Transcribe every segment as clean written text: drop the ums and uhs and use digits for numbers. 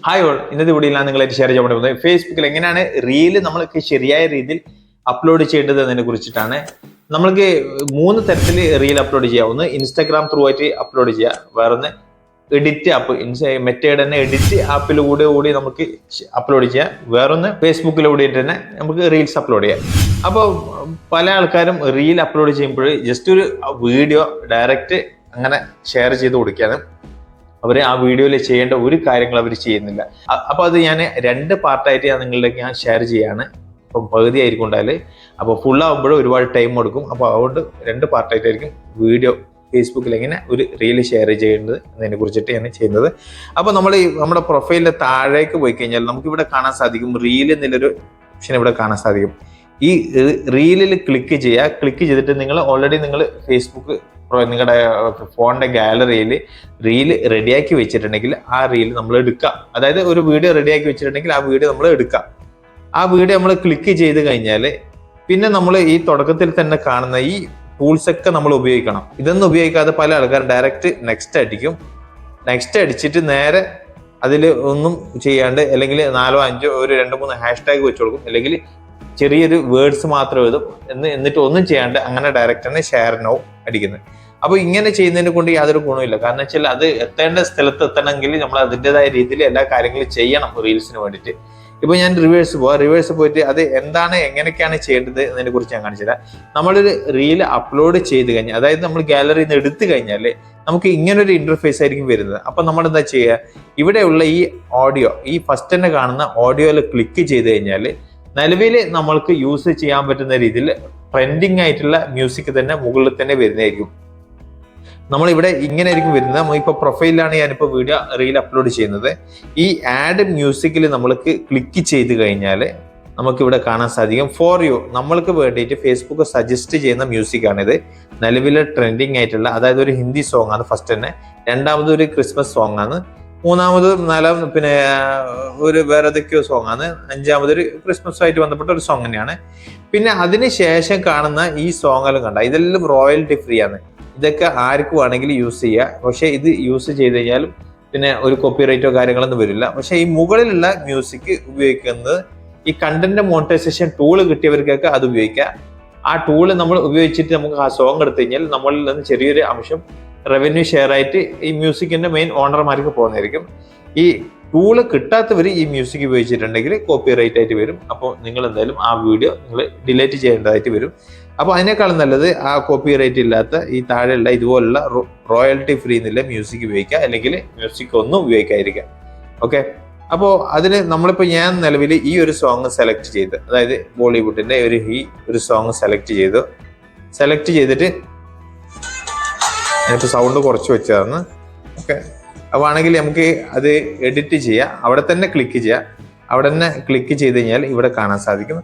Hi all, ഇന്നത്തെ വീഡിയോയിലാണ് നിങ്ങളായിട്ട് share ചെയ്യാൻ പോകുന്നത് ഫേസ്ബുക്കിൽ എങ്ങനെയാണ് റീല് നമ്മൾക്ക് ശരിയായ രീതിയിൽ അപ്ലോഡ് ചെയ്യേണ്ടത് എന്നതിനെ കുറിച്ചിട്ടാണ്. നമ്മൾക്ക് 3 തരത്തിൽ റീൽ അപ്ലോഡ് ചെയ്യാം. ഒന്ന് ഇൻസ്റ്റാഗ്രാം ത്രൂ ആയിട്ട് അപ്ലോഡ് ചെയ്യാം, വേറൊന്ന് എഡിറ്റ് ആപ്പ് മെറ്റയുടെ തന്നെ എഡിറ്റ് ആപ്പിലൂടെ കൂടി നമുക്ക് അപ്ലോഡ് ചെയ്യാം, വേറൊന്ന് ഫേസ്ബുക്കിലൂടെ തന്നെ നമുക്ക് റീൽസ് അപ്ലോഡ് ചെയ്യാം. അപ്പോൾ പല ആൾക്കാരും റീൽ അപ്ലോഡ് ചെയ്യുമ്പോൾ ജസ്റ്റ് ഒരു വീഡിയോ ഡയറക്റ്റ് അങ്ങനെ ഷെയർ ചെയ്ത് കൊടുക്കുകയാണ്. അവർ ആ വീഡിയോയിൽ ചെയ്യേണ്ട ഒരു കാര്യങ്ങൾ അവർ ചെയ്യുന്നില്ല. അപ്പോൾ അത് ഞാൻ 2 പാർട്ടായിട്ട് നിങ്ങളിലേക്ക് ഞാൻ ഷെയർ ചെയ്യാണ്. അപ്പം പകുതി ആയിരിക്കും ഉണ്ടായാൽ, അപ്പോൾ ഫുൾ ആകുമ്പോഴും ഒരുപാട് ടൈം എടുക്കും. അപ്പോൾ അതുകൊണ്ട് 2 പാർട്ടായിട്ടായിരിക്കും വീഡിയോ ഫേസ്ബുക്കിൽ എങ്ങനെ ഒരു റീൽ ഷെയർ ചെയ്യേണ്ടത് എന്നതിനെ കുറിച്ചിട്ട് ഞാൻ ചെയ്യുന്നത്. അപ്പോൾ നമ്മുടെ പ്രൊഫൈലിൻ്റെ താഴേക്ക് പോയി കഴിഞ്ഞാൽ നമുക്ക് ഇവിടെ കാണാൻ സാധിക്കും, റീൽ എന്നുള്ളൊരു ഓപ്ഷൻ ഇവിടെ കാണാൻ സാധിക്കും. ഈ റീലിൽ ക്ലിക്ക് ചെയ്യുക. ക്ലിക്ക് ചെയ്തിട്ട് നിങ്ങൾ ഓൾറെഡി ഫേസ്ബുക്ക് നിങ്ങളുടെ ഫോണിന്റെ ഗാലറിയിൽ റീല് റെഡിയാക്കി വെച്ചിട്ടുണ്ടെങ്കിൽ ആ റീല് നമ്മൾ എടുക്കുക. അതായത് ഒരു വീഡിയോ റെഡിയാക്കി വെച്ചിട്ടുണ്ടെങ്കിൽ ആ വീഡിയോ നമ്മൾ എടുക്കുക. ആ വീഡിയോ നമ്മൾ ക്ലിക്ക് ചെയ്ത് കഴിഞ്ഞാൽ പിന്നെ നമ്മൾ ഈ തുടക്കത്തിൽ തന്നെ കാണുന്ന ഈ ടൂൾസ് ഒക്കെ നമ്മൾ ഉപയോഗിക്കണം. ഇതൊന്നും ഉപയോഗിക്കാതെ പല ആൾക്കാർ ഡയറക്റ്റ് നെക്സ്റ്റ് അടിക്കും. നെക്സ്റ്റ് അടിച്ചിട്ട് നേരെ അതിൽ ഒന്നും ചെയ്യാണ്ട്, അല്ലെങ്കിൽ 4 5 ഒരു 2 3 ഹാഷ്ടാഗ് വെച്ച് കൊടുക്കും, അല്ലെങ്കിൽ ചെറിയൊരു വേർഡ്സ് മാത്രം എഴുതും, എന്നിട്ട് ഒന്നും ചെയ്യാണ്ട് അങ്ങനെ ഡയറക്റ്റ് തന്നെ ഷെയർ നൗ അടിക്കുന്നത്. അപ്പോൾ ഇങ്ങനെ ചെയ്യുന്നതിനെ കൊണ്ട് യാതൊരു ഗുണമില്ല. കാരണം വെച്ചാൽ അത് എത്തേണ്ട സ്ഥലത്ത് എത്തണമെങ്കിൽ നമ്മൾ അതിൻ്റെതായ രീതിയിൽ എല്ലാ കാര്യങ്ങളും ചെയ്യണം റീൽസിന് വേണ്ടിയിട്ട്. ഇപ്പോൾ ഞാൻ റിവേഴ്സ് പോയിട്ട് അത് എന്താണ് എങ്ങനെയൊക്കെയാണ് ചെയ്യേണ്ടത് എന്നതിനെ കുറിച്ച് ഞാൻ കാണിച്ചുതരാം. നമ്മളൊരു റീൽ അപ്ലോഡ് ചെയ്ത് കഴിഞ്ഞാൽ, അതായത് നമ്മൾ ഗാലറിയിൽ നിന്ന് എടുത്തു കഴിഞ്ഞാൽ നമുക്ക് ഇങ്ങനൊരു ഇന്റർഫേസ് ആയിരിക്കും വരുന്നത്. അപ്പം നമ്മൾ എന്താ ചെയ്യുക, ഇവിടെയുള്ള ഈ ഓഡിയോ, ഈ ഫസ്റ്റ് തന്നെ കാണുന്ന ഓഡിയോയിൽ ക്ലിക്ക് ചെയ്ത് കഴിഞ്ഞാൽ നിലവിൽ നമ്മൾക്ക് യൂസ് ചെയ്യാൻ പറ്റുന്ന രീതിയിൽ ട്രെൻഡിങ് ആയിട്ടുള്ള മ്യൂസിക് തന്നെ മുകളിൽ തന്നെ വരുന്നതായിരിക്കും. നമ്മളിവിടെ ഇങ്ങനെ ആയിരിക്കും വരുന്നത്. ഇപ്പോൾ പ്രൊഫൈലിലാണ് ഞാനിപ്പോൾ വീഡിയോ റീൽ അപ്ലോഡ് ചെയ്യുന്നത്. ഈ ആഡ് മ്യൂസിക്കിൽ നമ്മൾക്ക് ക്ലിക്ക് ചെയ്ത് കഴിഞ്ഞാൽ നമുക്കിവിടെ കാണാൻ സാധിക്കും ഫോർ യു, നമ്മൾക്ക് വേണ്ടിയിട്ട് ഫേസ്ബുക്ക് സജസ്റ്റ് ചെയ്യുന്ന മ്യൂസിക്കാണിത്. നിലവിലെ ട്രെൻഡിങ് ആയിട്ടുള്ള, അതായത് ഒരു ഹിന്ദി സോങ് ആണ് ഫസ്റ്റ് തന്നെ, രണ്ടാമത് ഒരു ക്രിസ്മസ് സോങ് ആണ്, മൂന്നാമത് പിന്നെ ഒരു വേറെ ഏതൊക്കെയോ സോങ് ആണ്, അഞ്ചാമതൊരു ക്രിസ്മസുമായിട്ട് ബന്ധപ്പെട്ട ഒരു സോങ് തന്നെയാണ്. പിന്നെ അതിന് ശേഷം കാണുന്ന ഈ സോങ്ങെല്ലാം കണ്ട, ഇതെല്ലാം റോയൽറ്റി ഫ്രീ ആണ്. ഇതൊക്കെ ആർക്കും വേണമെങ്കിലും യൂസ് ചെയ്യുക. പക്ഷേ ഇത് യൂസ് ചെയ്ത് കഴിഞ്ഞാലും പിന്നെ ഒരു കോപ്പിറൈറ്റോ കാര്യങ്ങളൊന്നും വരില്ല. പക്ഷേ ഈ മുകളിലുള്ള മ്യൂസിക് ഉപയോഗിക്കുന്നത് ഈ കണ്ടന്റ് മോണിറ്റൈസേഷൻ ടൂള് കിട്ടിയവർക്കൊക്കെ അത് ഉപയോഗിക്കുക. ആ ടൂള് നമ്മൾ ഉപയോഗിച്ചിട്ട് നമുക്ക് ആ സോങ് എടുത്തു കഴിഞ്ഞാൽ നമ്മളിൽ നിന്ന് ചെറിയൊരു അംശം റവന്യൂ ഷെയർ ആയിട്ട് ഈ മ്യൂസിക്കിന്റെ മെയിൻ ഓണർമാർക്ക് പോകുന്നതായിരിക്കും. ഈ ടൂള് കിട്ടാത്തവർ ഈ മ്യൂസിക് ഉപയോഗിച്ചിട്ടുണ്ടെങ്കിൽ കോപ്പിറൈറ്റ് ആയിട്ട് വരും. അപ്പോൾ നിങ്ങൾ എന്തായാലും ആ വീഡിയോ നിങ്ങൾ ഡിലീറ്റ് ചെയ്യേണ്ടതായിട്ട് വരും. അപ്പോൾ അതിനേക്കാളും നല്ലത് ആ കോപ്പിറൈറ്റ് ഇല്ലാത്ത ഈ താഴെയുള്ള ഇതുപോലുള്ള റോയൽറ്റി ഫ്രീ എന്നുള്ള മ്യൂസിക് ഉപയോഗിക്കുക, അല്ലെങ്കിൽ മ്യൂസിക് ഒന്നും ഉപയോഗിക്കാതിരിക്കുക. ഓക്കെ, അപ്പോൾ അതിന് ഞാൻ നിലവിൽ ഈ ഒരു സോങ് സെലക്ട് ചെയ്ത്, അതായത് ബോളിവുഡിന്റെ ഒരു സോങ് സെലക്ട് ചെയ്തിട്ട് ഞാനിപ്പോൾ സൗണ്ട് കുറച്ച് വെച്ചതാണ്. ഓക്കെ, അപ്പോൾ ആണെങ്കിൽ നമുക്ക് അത് എഡിറ്റ് ചെയ്യാം. അവിടെ തന്നെ ക്ലിക്ക് ചെയ്ത് കഴിഞ്ഞാൽ ഇവിടെ കാണാൻ സാധിക്കും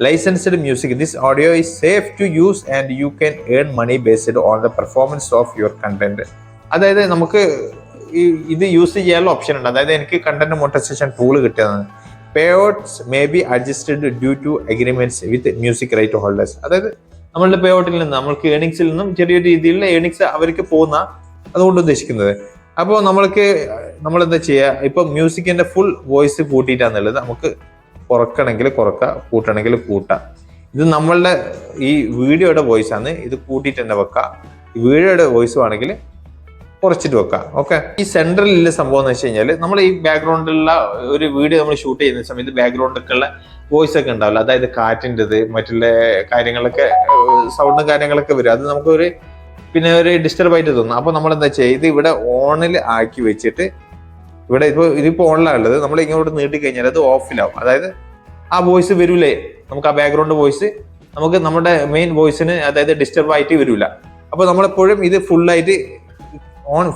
licensed music. This audio is safe to use and you can earn money based on the performance of your content. അതായത് നമുക്ക് ഇത് യൂസ് ചെയ്യാനുള്ള ഓപ്ഷൻ ഉണ്ട്. അതായത് എനിക്ക് കണ്ടന്റ് മോണിറ്റൈസേഷൻ ടൂൾ കിട്ടിയതാണ്. Payouts may be adjusted due to agreements with music right holders. അതായത് നമ്മളുടെ പേ ഔട്ടിൽ നിന്ന്, നമ്മൾക്ക് ഏണിങ്സിൽ നിന്നും ചെറിയൊരു രീതിയിലുള്ള ഏണിങ്സ് അവർക്ക് പോകുന്ന, അതുകൊണ്ട് ഉദ്ദേശിക്കുന്നത്. അപ്പോൾ നമ്മളെന്താ ചെയ്യുക, ഇപ്പൊ മ്യൂസിക്കിന്റെ ഫുൾ വോയിസ് കൂട്ടിയിട്ടാന്നുള്ളത് നമുക്ക് കുറക്കണമെങ്കിൽ കുറക്കുക, കൂട്ടണമെങ്കിൽ കൂട്ടാം. ഇത് നമ്മളുടെ ഈ വീഡിയോയുടെ വോയിസ് ആണ്, ഇത് കൂട്ടിയിട്ട് തന്നെ വെക്കാം. ഈ വീഡിയോയുടെ വോയിസ് ആണെങ്കിൽ കുറച്ചിട്ട് വെക്കാം. ഓക്കെ, ഈ സെൻട്രലിലെ സംഭവം എന്ന് വെച്ച് കഴിഞ്ഞാൽ നമ്മൾ ഈ ബാക്ക്ഗ്രൗണ്ടിലുള്ള ഒരു വീഡിയോ നമ്മൾ ഷൂട്ട് ചെയ്യുന്ന സമയത്ത് ബാക്ക്ഗ്രൗണ്ടൊക്കെ ഉള്ള വോയിസ് ഒക്കെ ഉണ്ടാവില്ല, അതായത് കാറ്റിൻ്റെത് മറ്റുള്ള കാര്യങ്ങളൊക്കെ, സൗണ്ടും കാര്യങ്ങളൊക്കെ വരും. അത് നമുക്കൊരു ഒരു ഡിസ്റ്റർബ് ആയിട്ട് തോന്നും. അപ്പോൾ നമ്മൾ എന്താ ചെയ്യുക, ഇത് ഇവിടെ ഓണിൽ ആക്കി വെച്ചിട്ട്, ഇതിപ്പോൾ ഓണിലാണുള്ളത്, നമ്മൾ ഇങ്ങോട്ട് നീട്ടി കഴിഞ്ഞാൽ അത് ഓഫിലാവും. അതായത് ആ വോയിസ് വരൂലേ, നമുക്ക് ആ ബാക്ക്ഗ്രൗണ്ട് വോയിസ് നമുക്ക് നമ്മുടെ മെയിൻ വോയിസിന് അതായത് ഡിസ്റ്റർബ് ആയിട്ട് വരില്ല. അപ്പോൾ നമ്മളെപ്പോഴും ഇത്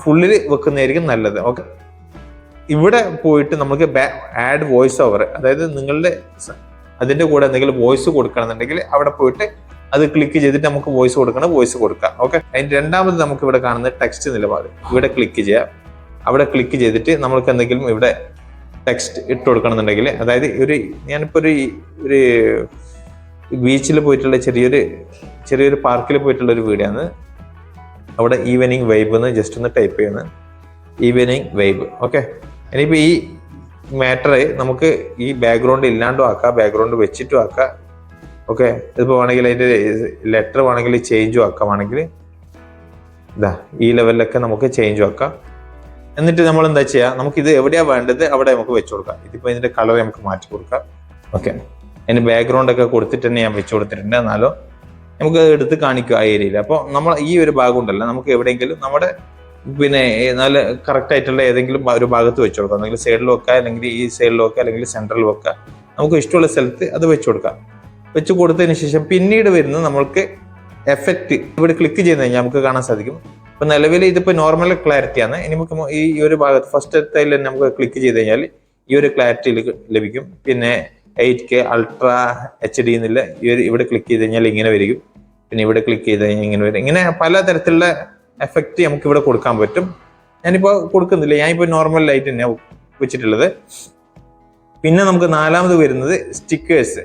ഫുള്ളിൽ വെക്കുന്നതായിരിക്കും നല്ലത്. ഓക്കെ, ഇവിടെ പോയിട്ട് നമുക്ക് ആഡ് വോയിസ് ഓവർ, അതായത് നിങ്ങളുടെ അതിൻ്റെ കൂടെ എന്തെങ്കിലും വോയിസ് കൊടുക്കണമെന്നുണ്ടെങ്കിൽ അവിടെ പോയിട്ട് അത് ക്ലിക്ക് ചെയ്തിട്ട് നമുക്ക് വോയിസ് കൊടുക്കാം. ഓക്കെ, അതിന് രണ്ടാമത് നമുക്ക് ഇവിടെ കാണുന്ന ടെക്സ്റ്റ് നിലപാട്, ഇവിടെ ക്ലിക്ക് ചെയ്യാം. അവിടെ ക്ലിക്ക് ചെയ്തിട്ട് നമ്മൾക്ക് എന്തെങ്കിലും ഇവിടെ ടെക്സ്റ്റ് ഇട്ട് കൊടുക്കണമെന്നുണ്ടെങ്കിൽ, അതായത് ഞാനിപ്പോൾ ഒരു ബീച്ചിൽ പോയിട്ടുള്ള ചെറിയൊരു പാർക്കിൽ പോയിട്ടുള്ള ഒരു വീഡിയോ ആണ്. അവിടെ ഈവനിങ് വൈബ് എന്ന് ജസ്റ്റ് ഒന്ന് ടൈപ്പ് ചെയ്യുന്നത്, ഈവനിങ് വൈബ്. ഓക്കെ, ഇനിയിപ്പോൾ ഈ മാറ്റർ നമുക്ക് ഈ ബാക്ക്ഗ്രൗണ്ട് ഇല്ലാണ്ടും ആക്കാം, ബാക്ക്ഗ്രൗണ്ട് വെച്ചിട്ടും ആക്കാം. ഓക്കെ, ഇതിപ്പോൾ വേണമെങ്കിൽ അതിൻ്റെ ലെറ്റർ വേണമെങ്കിൽ ചേഞ്ചും ആക്കാമാണെങ്കിൽ ഇതാ ഈ ലെവലിലൊക്കെ നമുക്ക് ചേഞ്ചും ആക്കാം. എന്നിട്ട് നമ്മൾ എന്താ ചെയ്യുക, നമുക്ക് ഇത് എവിടെയാണ് വേണ്ടത് അവിടെ നമുക്ക് വെച്ചു കൊടുക്കാം. ഇതിപ്പോൾ ഇതിൻ്റെ കളർ നമുക്ക് മാറ്റി കൊടുക്കാം. ഓക്കെ, അതിന് ബാക്ക്ഗ്രൗണ്ട് ഒക്കെ കൊടുത്തിട്ട് തന്നെ ഞാൻ വെച്ചു കൊടുത്തിട്ടുണ്ട്. എന്നാലും നമുക്ക് എടുത്ത് കാണിക്കുക ആ ഏരിയയിൽ. അപ്പോൾ നമ്മൾ ഈ ഒരു ഭാഗം ഉണ്ടല്ലോ, നമുക്ക് എവിടെയെങ്കിലും നമ്മുടെ പിന്നെ നല്ല കറക്റ്റ് ആയിട്ടുള്ള ഏതെങ്കിലും ഒരു ഭാഗത്ത് വെച്ചു കൊടുക്കാം. അല്ലെങ്കിൽ സൈഡിൽ വെക്കുക, അല്ലെങ്കിൽ ഈ സൈഡിൽ വെക്കുക, അല്ലെങ്കിൽ സെൻട്രൽ വെക്കുക. നമുക്ക് ഇഷ്ടമുള്ള സ്ഥലത്ത് അത് വെച്ചു കൊടുക്കാം. വെച്ച് കൊടുത്തതിന് ശേഷം പിന്നീട് വരുന്നത് നമ്മൾക്ക് എഫക്റ്റ് ഇവിടെ ക്ലിക്ക് ചെയ്ത് കഴിഞ്ഞാൽ നമുക്ക് കാണാൻ സാധിക്കും. ഇപ്പൊ നിലവിൽ ഇതിപ്പോ നോർമൽ ക്ലാരിറ്റിയാണ്. ഇനി നമുക്ക് ഈ ഒരു ഭാഗത്ത് ഫസ്റ്റ് തന്നെ നമുക്ക് ക്ലിക്ക് ചെയ്ത് കഴിഞ്ഞാൽ ഈ ഒരു ക്ലാരിറ്റി ലഭിക്കും. പിന്നെ 8K അൾട്രാ HD എന്നില്ല ഇവിടെ ക്ലിക്ക് ചെയ്ത് കഴിഞ്ഞാൽ ഇങ്ങനെ വരും. പിന്നെ ഇവിടെ ക്ലിക്ക് ചെയ്ത് കഴിഞ്ഞാൽ ഇങ്ങനെ വരും. ഇങ്ങനെ പല തരത്തിലുള്ള എഫക്റ്റ് നമുക്ക് ഇവിടെ കൊടുക്കാൻ പറ്റും. ഞാനിപ്പോൾ കൊടുക്കുന്നില്ല, ഞാനിപ്പോൾ നോർമൽ ലൈറ്റ് തന്നെയാണ് വെച്ചിട്ടുള്ളത്. പിന്നെ നമുക്ക് നാലാമത് വരുന്നത് സ്റ്റിക്കേഴ്സ്.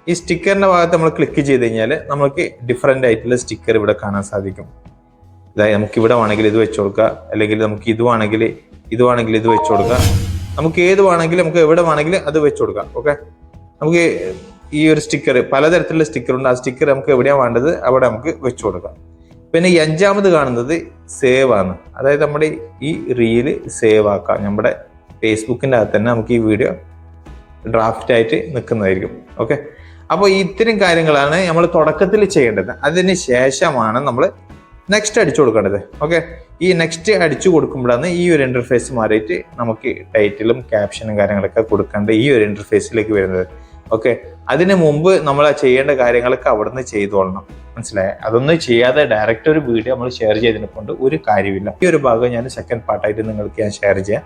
ഈ സ്റ്റിക്കറിന്റെ ഭാഗത്ത് നമ്മൾ ക്ലിക്ക് ചെയ്ത് കഴിഞ്ഞാൽ നമുക്ക് ഡിഫറെന്റ് ആയിട്ടുള്ള സ്റ്റിക്കർ ഇവിടെ കാണാൻ സാധിക്കും. അതായത് നമുക്ക് ഇവിടെ വേണമെങ്കിൽ ഇത് വെച്ചു കൊടുക്കുക, അല്ലെങ്കിൽ നമുക്ക് ഇത് വേണമെങ്കിൽ ഇത് വെച്ചു കൊടുക്കുക. നമുക്ക് ഏത് വേണമെങ്കിലും നമുക്ക് എവിടെ വേണമെങ്കിലും അത് വെച്ചു കൊടുക്കാം. ഓക്കെ, നമുക്ക് ഈ ഒരു സ്റ്റിക്കർ പലതരത്തിലുള്ള സ്റ്റിക്കർ ഉണ്ട്. ആ സ്റ്റിക്കർ നമുക്ക് എവിടെയാണ് വേണ്ടത് അവിടെ നമുക്ക് വെച്ചു കൊടുക്കാം. പിന്നെ ഈ അഞ്ചാമത് കാണുന്നത് സേവ് ആണ്. അതായത് നമ്മുടെ ഈ റീല് സേവ് ആക്കാം. നമ്മുടെ ഫേസ്ബുക്കിൻ്റെ അകത്ത് തന്നെ നമുക്ക് ഈ വീഡിയോ ഡ്രാഫ്റ്റ് ആയിട്ട് നിൽക്കുന്നതായിരിക്കും. ഓക്കെ, അപ്പോൾ ഇത്തരം കാര്യങ്ങളാണ് നമ്മൾ തുടക്കത്തിൽ ചെയ്യേണ്ടത്. അതിന് ശേഷമാണ് നമ്മൾ നെക്സ്റ്റ് അടിച്ചു കൊടുക്കേണ്ടത്. ഓക്കെ, ഈ നെക്സ്റ്റ് അടിച്ചു കൊടുക്കുമ്പോഴാണ് ഈ ഒരു ഇന്റർഫേസ് മാറിയിട്ട് നമുക്ക് ടൈറ്റിലും ക്യാപ്ഷനും കാര്യങ്ങളൊക്കെ കൊടുക്കേണ്ട ഈ ഒരു ഇന്റർഫേസിലേക്ക് വരുന്നത്. ഓക്കെ, അതിന് മുമ്പ് നമ്മൾ ചെയ്യേണ്ട കാര്യങ്ങളൊക്കെ അവിടെ നിന്ന് ചെയ്തോളണം. മനസ്സിലായ? അതൊന്നും ചെയ്യാതെ ഡയറക്റ്റ് ഒരു വീഡിയോ നമ്മൾ ഷെയർ ചെയ്തതിനെ കൊണ്ട് ഒരു കാര്യമില്ല. ഈ ഒരു ഭാഗം ഞാൻ സെക്കൻഡ് പാർട്ടായിട്ട് നിങ്ങൾക്ക് ഞാൻ ഷെയർ ചെയ്യാം.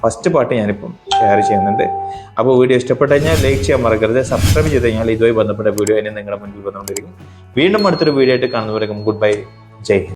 ഫസ്റ്റ് പാർട്ട് ഞാനിപ്പം ഷെയർ ചെയ്യുന്നുണ്ട്. അപ്പോൾ വീഡിയോ ഇഷ്ടപ്പെട്ടു കഴിഞ്ഞാൽ ലൈക്ക് ചെയ്യാൻ മറക്കരുത്. സബ്സ്ക്രൈബ് ചെയ്ത് കഴിഞ്ഞാൽ ഇതുമായി ബന്ധപ്പെട്ട വീഡിയോ ഇനി നിങ്ങളുടെ മുന്നിൽ വന്നുകൊണ്ടിരിക്കും. വീണ്ടും അടുത്തൊരു വീഡിയോ ആയിട്ട് കാണുന്നവരേക്കും ഗുഡ് ബൈ, ജയ് ഹിന്ദ്.